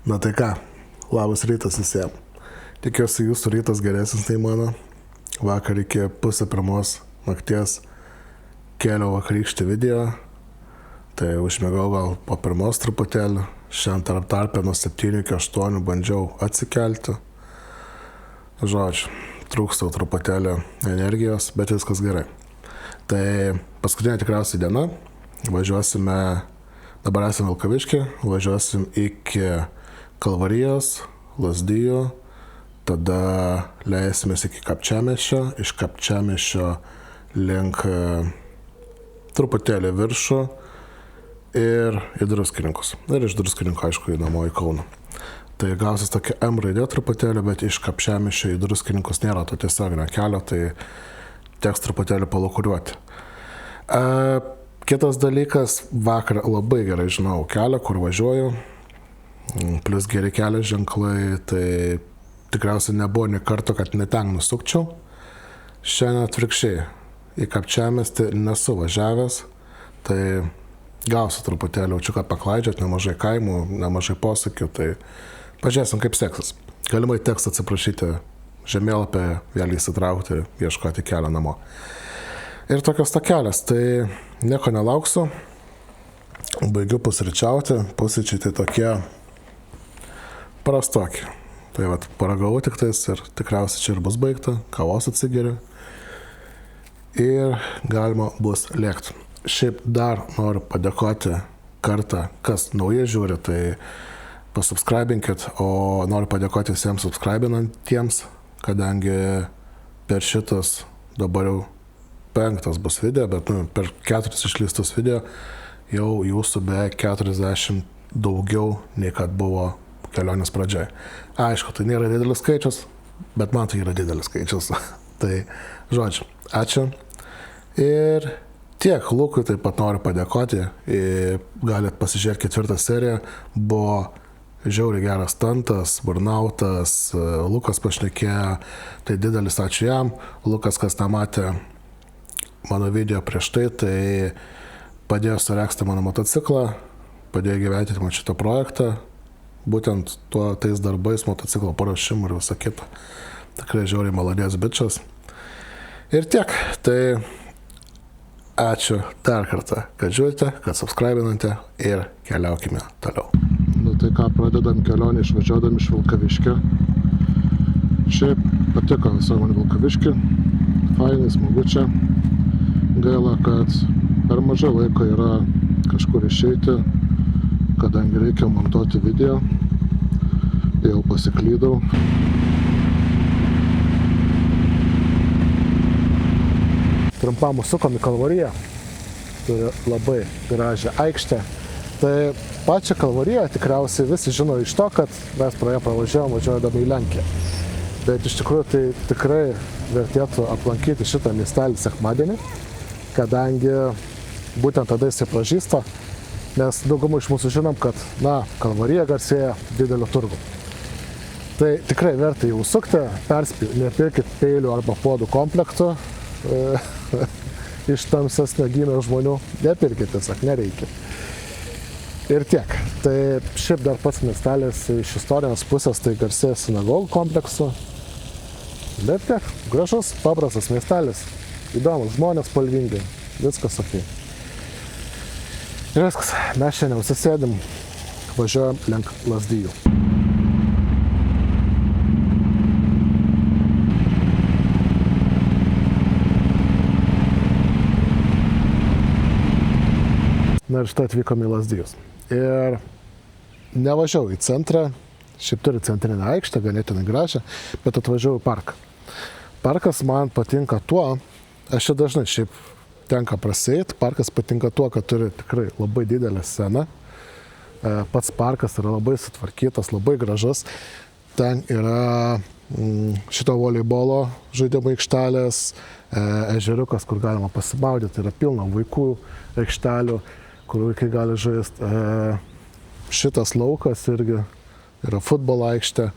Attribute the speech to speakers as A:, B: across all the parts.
A: Na tai ką, labas rytas visiems. Tikiuosi jūsų rytas geresnis nei mano. Vakar iki 2:30 nakties kėliau vakarykštį video. Tai užmėgau gal po pirmos truputėlį. Šiandien tarpę nuo 7 iki 8 bandžiau atsikelti. Žodžiu, trūksta truputėlį energijos, bet viskas gerai. Tai paskutinė tikriausiai diena. Važiuosime, dabar esame Vilkavišky, važiuosim iki Kalvarijos, Lazdijų, tada leisimės iki Kapčiamiesčio, iš Kapčiamiesčio link truputėlį viršų ir į Druskininkus. Ir iš Druskininkų, aišku, į namo į Kauną. Tai gausis tokia M raidė truputėlį, bet iš Kapčiamiesčio į Druskininkus nėra to tiesioginio kelio, tai teks truputėlį palukuriuoti. Kitas dalykas, vakar labai gerai žinau kelią, kur važiuoju. Plus geri kelio ženklai, tai tikriausiai nebuvo nė karto, kad netenk nusukčiau. Šiandien atvirkščiai į Kapčiamiestį nesu važiavęs, tai gausiu truputėlį jaučiuką paklaidžiat, nemažai kaimų, nemažai posakių, tai pažiūrėsim kaip seksis. Galimai teks atsiprašyti žemėlapį, vėl įsitraukti, ieškoti kelio namo. Ir tokios takelės, tai nieko nelauksiu, baigiu pusryčiauti, pusryčiai tai tokie prastoki. Tai vat, paragavau tik tais ir tikriausiai čia ir bus baigta, kavos atsigeriu ir galima bus lėkti. Šiaip dar noriu padėkoti kartą, kas naujai žiūri, tai pasubscribinkit, o noriu padėkoti visiems subscribinantiems, kadangi per šitas dabar jau 5 bus video, bet per 4 išleistus video jau jūsų beveik 40 daugiau nei kad buvo kelionės pradžiai. Aišku, tai nėra didelis skaičius, bet man tai yra didelis skaičius. Tai, žodžiu, ačiū. Ir tiek, Lukui taip pat noriu padėkoti. Galit pasižiūrėti 4 seriją. Buvo žiauriai geras stuntas, burnautas, Lukas pašnekėjo, tai didelis ačiū jam. Lukas, kas nematė mano video prieš tai padėjo suregzti mano motociklą, padėjo gyventi man šitą projektą. Būtent tais darbais, motociklo paruošimu ir visą kitą. Tikrai žiauriai maladės bičas. Ir tiek. Tai ačiū dar kartą, kad žiūrite, kad subscribinate ir keliaukime toliau. Nu tai ką, pradedam kelionį išvažiuodami iš Vilkaviškio. Šiaip patiko visą man Vilkaviškį. Fainai, smagu čia. Gaila, kad per mažai laiko yra kažkur išeiti, kadangi reikia montuoti video. Jau pasiklydau. Trumpam užsukom į Kalvariją. Turi labai gražią aikštę. Tai pačią Kalvariją tikriausiai visi žino iš to, kad mes pro ją pravažiavom važiuodami į Lenkiją. Bet iš tikrųjų tai tikrai vertėtų aplankyti šitą miestelį sekmadienį, kadangi būtent tada jisai pražysta, nes daugumą iš mūsų žinom, kad, Kalvarija garsėja dideliu turgu. Tai tikrai verta jau užsukti, perspėju, nepirkit peilių arba puodų komplektų iš tamsesnio gymio žmonių, nepirkit tiesiog, nereikia. Ir tiek. Tai šiaip dar pats miestelis iš istorijos pusės tai garsėja sinagogų kompleksu. Bet tiek, gražus, paprastas miestelis, įdomus, žmonės spalvingi, viskas ok. Ir viskas, mes šiandien susėdim, važiuojam link Lazdijų. Na ir štai atvykom į Lazdijus. Ir nevažiavau į centrą, šiaip turi centrinę aikštę, ganėtinai gražią, bet atvažiavau į parką. Parkas man patinka tuo, aš čia dažnai šiaip tenka praseit, parkas patinka tuo, kad turi tikrai labai didelę sceną. Pats parkas yra labai sutvarkytas, labai gražus. Ten yra šito voleibolo žaidimo aikštelės, ežeriukas, kur galima pasimaudyti, yra pilna vaikų aikštelių, kur vaikai gali žaisti. Šitas laukas irgi yra futbolo aikštė.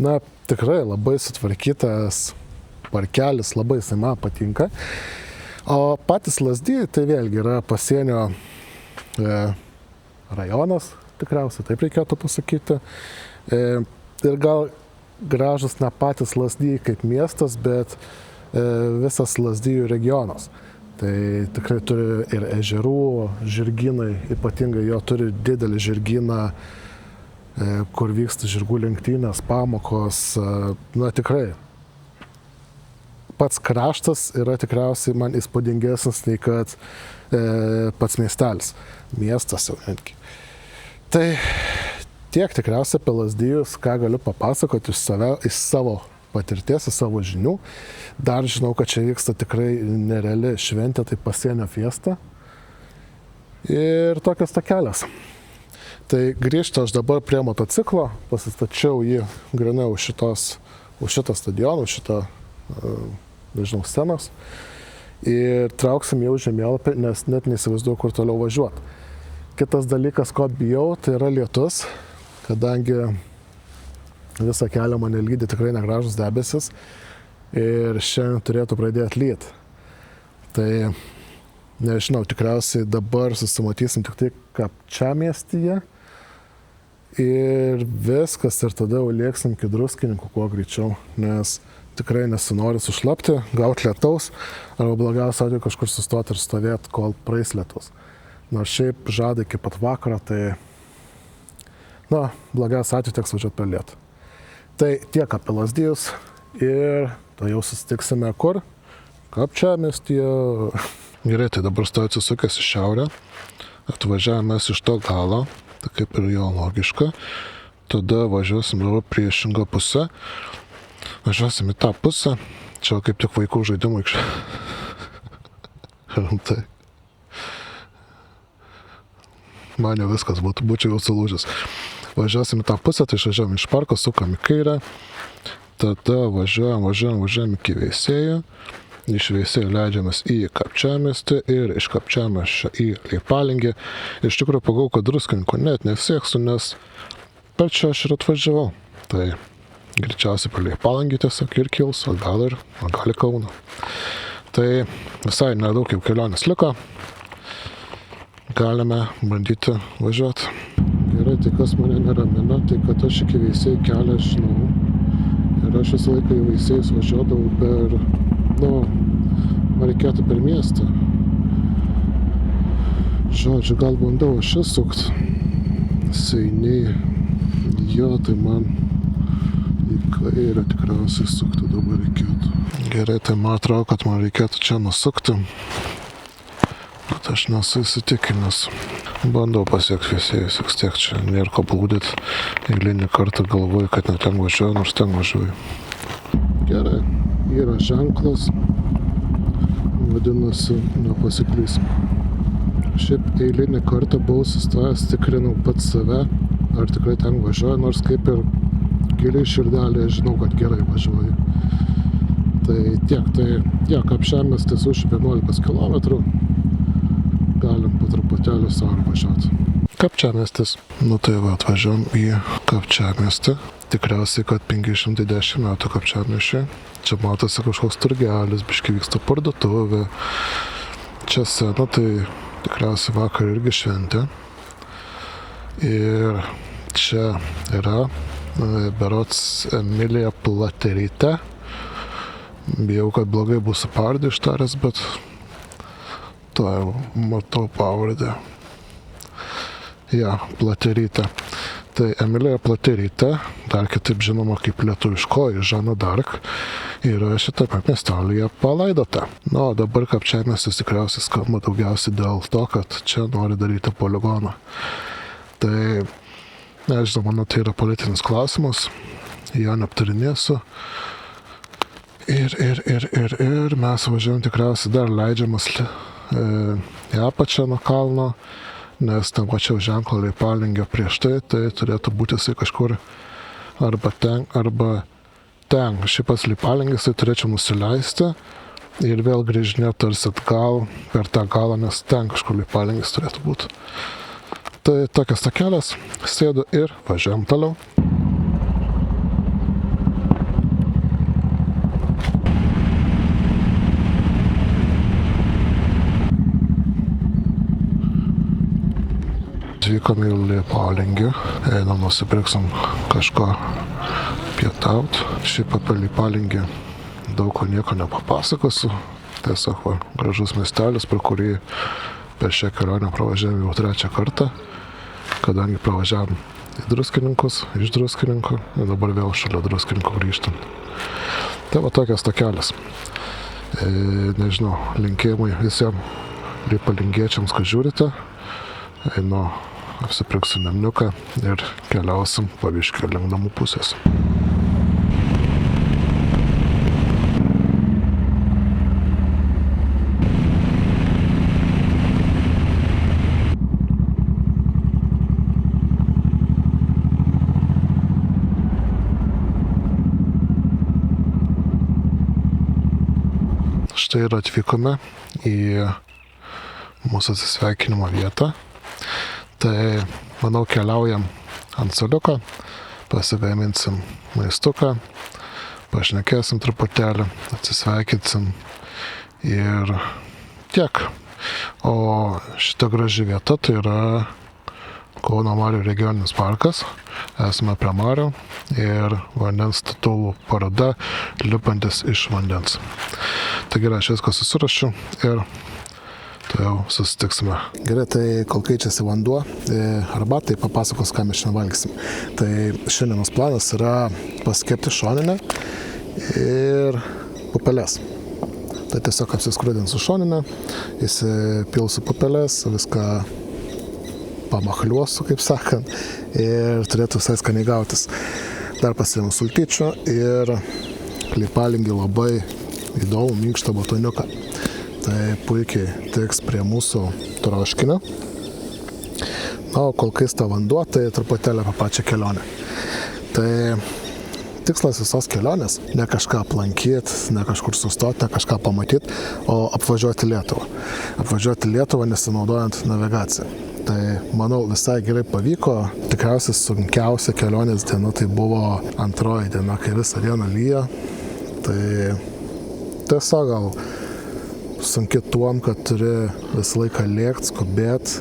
A: Na, tikrai labai sutvarkytas parkelis, labai jisai man patinka. O patys Lazdijai tai vėlgi yra pasienio rajonas, tikriausiai taip reikėtų pasakyti. Ir gal gražus ne patys Lazdijai kaip miestas, bet visas Lazdijų regionas. Tai tikrai turi ir ežerų, žirgynai, ypatingai jo turi didelį žirgyną, kur vyksta žirgų lenktynės, pamokos, na tikrai. Pats kraštas yra tikriausiai man įspūdingesnis nei kad pats miestelis, miestas jau netgi. Tai tiek tikriausiai apie Lazdijus, ką galiu papasakoti iš savo patirties, iš savo žinių. Dar žinau, kad čia vyksta tikrai nereali šventė, tai pasienio fiesta. Ir tokios takelės. Tai grįžtu aš dabar prie motociklo, pasistačiau jį grinai už šitą stadioną, už šitą, nežinau, scenos. Ir trauksim jau žemėlapį, nes net neįsivaizduoju, kur toliau važiuoti. Kitas dalykas, ko bijau, tai yra lietus, kadangi visą kelią mane lydi tikrai negražus debesis ir šiandien turėtų pradėti lyti. Tai nežinau, tikriausiai dabar susimatysim tik tai Kapčiamiestyje ir viskas, ir tada jau lėksim iki Druskininkų kuo greičiau, nes tikrai nesinori sušlapti, gauti lietaus, arba blogiausia atveju kažkur sustoti ir stovėti, kol praeis lietus. Nors šiaip žada iki pat vakaro, tai blogiausia atveju teks važiuoti per lietų. Tai tiek apie Lazdijus ir to jau susitiksime kur? Kapčiamiestyje. Gerai, tai dabar stoju atsisukęs į šiaurę, atvažiavomės iš to galo, tai kaip ir jo logiška, tada važiuosim dabar priešingą pusę, važiuosim į tą pusę, čia kaip tik vaikų žaidimų aikštė. Rimtai. Man jau viskas būčiau jau sulūžęs. Važiuosim į tą pusę, tai išvažiuojam iš parko, sukam į kairę, tada važiuojam iki Veisiejų, iš Veisiejų leidžiamės į Kapčiamiestį ir iš Kapčiamiesčio į Leipalingį. Iš tikrųjų pagalvojau, kad Druskininkų net nesieksiu, nes per čia aš ir atvažiavau. Tai greičiausiai per Leipalingį tiesiog ir kils, o gal į Kauną. Tai visai nedaug jau kelionės liko. Galime bandyti važiuoti. Gerai, tai kas mane neramina, tai kad aš iki Veisiejų kelią žinau. Ir aš visą laiką į Veisiejus važiuodavau per, man reikėtų per miestą. Žodžiu, gal bandau aš įsukt. Seiniai. Jo, tai man į kairę tikriausiai sukti dabar reikėtų. Gerai, tai man atrodo, kad man reikėtų čia nusukti. Bet aš nesu įsitikinęs. Bandau pasiekti Veisiejus, vis tiek čia nėra ko blūdėti. Eilinį kartą galvoju, kad ne ten važiuoju, nors ten važiuoju. Gerai, yra ženklas, vadinasi, nepasiklysim. Šiaip eilinį kartą buvau sustojęs, tikrinau pats save, ar tikrai ten važiuoju, nors kaip ir giliai širdelėje žinau, kad gerai važiuoju. Tai tiek, tai Kapčiamiestis už 11 km. Galim po truputėlį savo važiuoti. Kapčiamiestis. Tai va, atvažiuom į Kapčiamiestį. Tikriausiai, kad 510 metų Kapčiamiesčiui. Čia matosi kažkoks turgelis, biškai vyksta parduotuvė. Čia sena, tai tikriausiai vakar irgi šventė. Ir čia yra berods Emilija Pliaterytė. Bijau, kad blogai bus su pavardę ištaręs, bet to jau matau pavardę. Pliaterytė. Tai Emilija Pliaterytė, dar kitaip žinoma kaip lietuviškoji Žana Dark, yra šitame miestelyje palaidota. O dabar Kapčiamiestis tikriausiai skamba daugiausiai dėl to, kad čia nori daryti poligoną. Tai, nežinau, manau, tai yra politinis klausimas, jo neaptarinėsiu. Ir mes važiuojam tikriausiai dar leidžiamas į apačią nuo kalno, nes ten pačiau ženklo Leipalingio prieš tai turėtų būti jisai kažkur arba ten. Šiaip pats Leipalingis, tai turėčiau nusileisti ir vėl grįžinėti tarsi atgal per tą galą, nes ten kažkur Leipalingis turėtų būti. Tai tokias takelės, sėdu ir važiuojam toliau. atvykom į Leipalingį, einam nusipirksim kažko pietaut. Šiaip apie Leipalingį daug ko nieko nepapasakosiu. Tiesiog gražus miestelis, per kurį per šią kelionę pravažiavom jau 3 kartą, kadangi pravažiavom į Druskininkus, iš Druskininkų ir dabar vėl šalia Druskininkų grįžtant. Tai va tokias takelis. Nežinau, linkėjimai visiems leipalingiečiams, kad žiūrite. Einu, apsipirksiu nemniuką ir keliausim paviškį link namų pusės. Štai ir atvykome į mūsų atsisveikinimo vietą. Tai, manau, keliaujam ant suoliuko, pasigaminsim maistuką, pašnekėsim truputėlį, atsisveikinsim ir tiek. O šita graži vieta tai yra Kauno Marių regioninis parkas. Esame prie Marių ir vandens statulų paroda lipantis iš vandens. Tai gerai, aš viską susirašiu ir tai jau susitiksime. Gerai, tai kol keičiasi vanduo, arba tai papasakos, ką mes šiandien valgysim. Tai šiandienos planas yra paskepti šoninę ir pupeles. Tai tiesiog apsiskrudinsiu šoninę, įsipilsiu pupeles, viską pamachliuosiu, kaip sakant, ir turėtų visai skaniai gautis. Dar pasiėmiau sultyčių ir Leipalingį labai įdomų minkštą batoniuką. Tai puikiai tiks prie mūsų troškinio. Na, o kol kaista vanduo, tai truputėlį apie pačią kelionę. Tai tikslas visos kelionės - ne kažką aplankyti, ne kažkur sustoti, ne kažką pamatyti, o apvažiuoti Lietuvą. Apvažiuoti Lietuvą nesinaudojant navigaciją. Tai, manau, visai gerai pavyko. Tikriausiai sunkiausia kelionės diena tai buvo antroji diena, kai visą dieną lyja. Tai tiesiog gal sunki tuom, kad turi visą laiką lėkti, skubėti.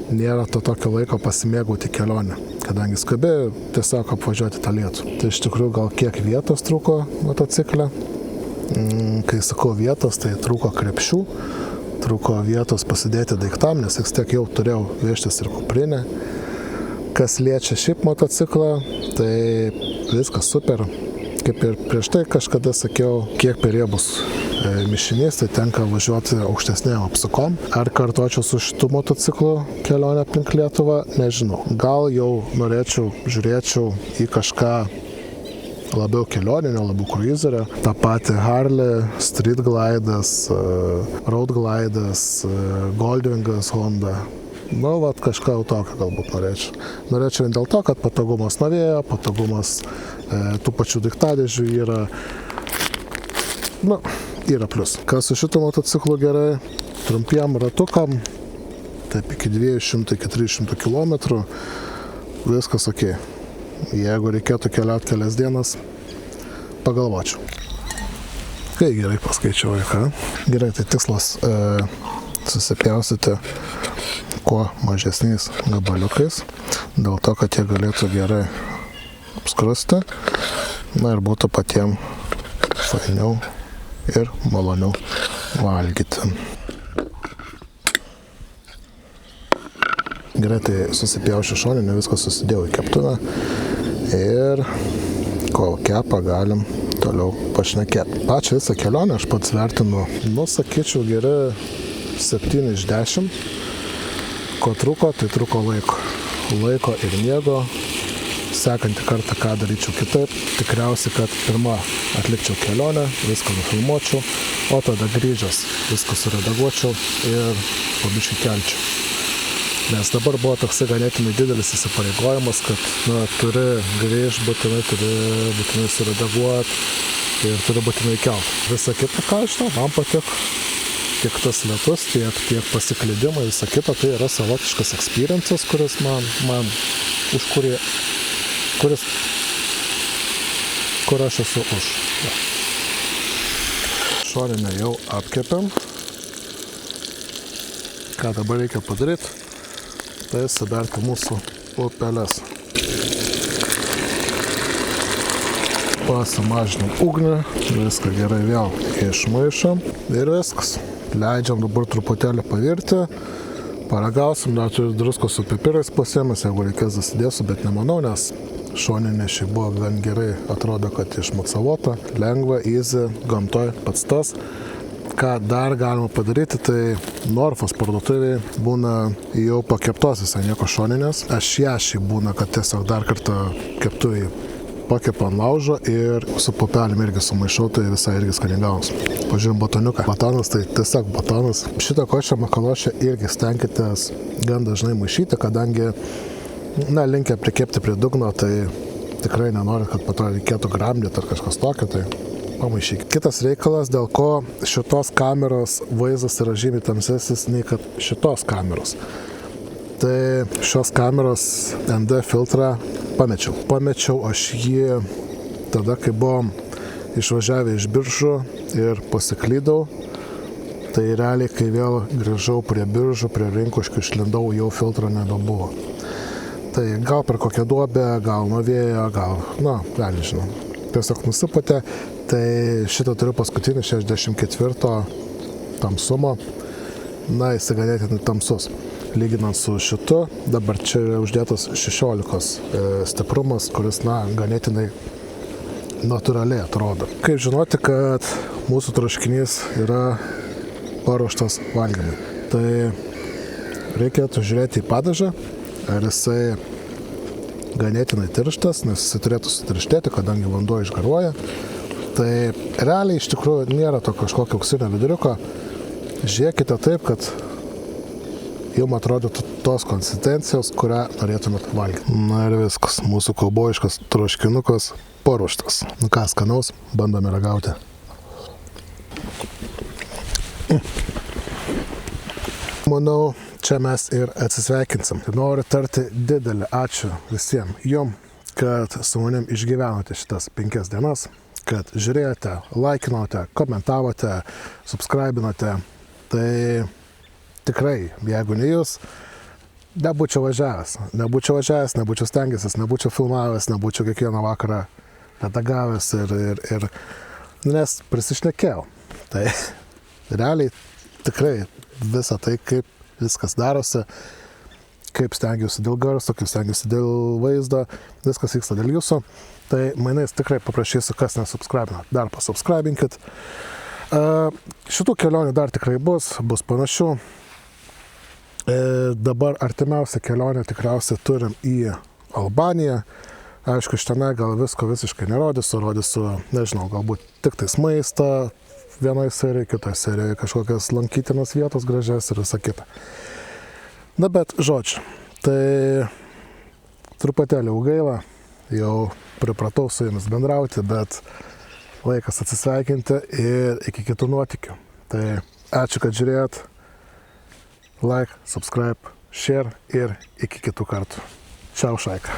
A: Nėra to tokio laiko pasimėgauti kelionę, kadangi skubi tiesiog apvažiuoti tą Lietuvą. Tai iš tikrųjų gal kiek vietos trūko motocikle. Kai sakau vietos, tai trūko krepšių. Trūko vietos pasidėti daiktam, nes vis tiek jau turėjau vežtis ir kuprinę. Kas liečia šiaip motociklą, tai viskas super. Kaip ir prieš tai kažkada sakiau, kiek per riebus mišinys, tai tenka važiuoti aukštesnėm apsukom. Ar kartočiau su šitu motociklu kelionę aplink Lietuvą, nežinau. Gal jau žiūrėčiau į kažką labiau kelioninio, labiau cruiserio. Ta pati Harley, Street Glidas, Road Glidas, Goldwingas, Honda. Nu, vat kažką jau tokio galbūt norėčiau. Norėčiau vien dėl to, kad patogumas nuo vėjo, patogumas tų pačių daiktadėžių yra, nu, yra plius. Kas su šitu motociklu gerai? Trumpiem ratukam, taip iki 200-300 km, viskas ok. Jeigu reikėtų keliauti kelias dienas, pagalvočiau. Kai gerai paskaičiuoju, ką? Gerai, tai tikslas susipjaustyti kuo mažesniais gabaliukais, dėl to, kad jie galėtų gerai apskrusti, na ir būtų patiem fainiau ir maloniau valgyti. Gerai, tai susipjaušiu šoninę, viską susidėjau į keptuvę ir kol kepa galim toliau pašnekėti. Pačią visą kelionę aš pats vertinu, sakyčiau, geri 7 iš 10. Ko trūko, tai trūko laiko. Laiko ir miego. Sekantį kartą, ką daryčiau kitaip, tikriausiai, kad pirmą atlikčiau kelionę, viską nufilmuočiau, o tada grįžęs viską suredaguočiau ir po biškį kelčiau. Nes dabar buvo toksai ganėtinai didelis įsipareigojimas, kad turi grįžti, būtinai suredaguoti ir turi būtinai kelt. Visa kita, ką aš man patik, tiek tas lietus, tiek pasiklydimai, visa kita, tai yra savotiškas experiences, kuris man už kur aš esu už. Ja. Šoninę jau apkepėm. Ką dabar reikia padaryti? Tai sudarti mūsų pupeles. Pasimažinam ugnį, viską gerai vėl išmaišam ir viskas. Leidžiam dabar truputėlį pavirti, paragausim, dar turiu druskos su pipirais pasiėmęs, jeigu reikės dasidėsiu, bet nemanau, nes šoninė šiai buvo gan gerai, atrodo, kad išmaksavota, lengva, easy, gamtoj pats tas. Ką dar galima padaryti, tai Norfos parduotuvėje būna jau pakeptos visai nieko šoninės. Aš ją šiai būna, kad tiesiog dar kartą keptuvėje pakepu ant laužo ir su pupelėm irgi sumaišau, tai visai irgi skaningavus. Pažiūrim batoniuką. Batonas tai tiesiog batonas. Šitą košę makalošę irgi stenkitės gan dažnai maišyti, kadangi linkę prikepti prie dugno, tai tikrai nenorit, kad po to reikėtų gramdyti ar kažkas tokio, tai pamaišykit. Kitas reikalas, dėl ko šitos kameros vaizdas yra žymiai tamsesnis nei kad šitos kameros. Tai šios kameros ND filtrą pamečiau. Pamečiau aš jį tada, kai buvom išvažiavę iš Biržų ir pasiklydau. Tai realiai, kai vėl grįžau prie Biržų, prie Rinkuškių išlindau, jau filtro nebebuvo. Tai gal per kokią duobę, gal nuo vėjo, gal, gal nežinau. Tiesiog nusipūtė. Tai šitą turiu paskutinį 64 tamsumo. Jis ganėtinai tamsus. Lyginant su šitu, dabar čia yra uždėtas 16 stiprumas, kuris, ganėtinai natūraliai atrodo. Kaip žinoti, kad mūsų troškinys yra paruoštas valgymui. Tai reikėtų žiūrėti į padažą, ar jisai ganėtinai tirštas, nes jisai turėtų sutirštėti, kadangi vanduo išgaruoja. Tai realiai iš tikrųjų nėra to kažkokio auksinio viduriuko. Žiūrėkite taip, kad jums atrodytų tos konsistencijos, kurią norėtumėt valgyti. Na ir viskas, mūsų kaubojiškas troškinukas paruoštas. Ką skanaus, bandome ragauti. Manau, čia mes ir atsisveikinsim. Noriu tarti didelį ačiū visiems jums, kad su manim išgyvenote šitas 5 dienas, kad žiūrėjote, laikinote, komentavote, subscribinote. Tai tikrai, jeigu ne jūs, nebūčiau važiavęs, nebūčiau stengęsis, nebūčiau filmavęs, nebūčiau kiekvieną vakarą redagavęs ir nes prisišnekėjau. Tai realiai tikrai visą tai, kaip viskas darosi, kaip stengiuosi dėl garso, kaip stengiuosi dėl vaizdo, viskas vyksta dėl jūsų. Tai mainais tikrai paprašysiu, kas nesubscribina, dar pasubscribinkit. Šitų kelionių dar tikrai bus panašių. Dabar artimiausią kelionę tikriausiai turim į Albaniją. Aišku, iš tenai gal visko visiškai nerodysiu, nežinau, galbūt tik tais maistą vienoje serijoje, kitoje serijoje kažkokias lankytinas vietos gražias ir visa kita. Na bet, žodžiu, tai truputėlį gaila, jau pripratau su jumis bendrauti, bet laikas atsisveikinti ir iki kitų nuotykių. Tai ačiū, kad žiūrėjot. Like, subscribe, share ir iki kitų kartų. Čiau, šaika.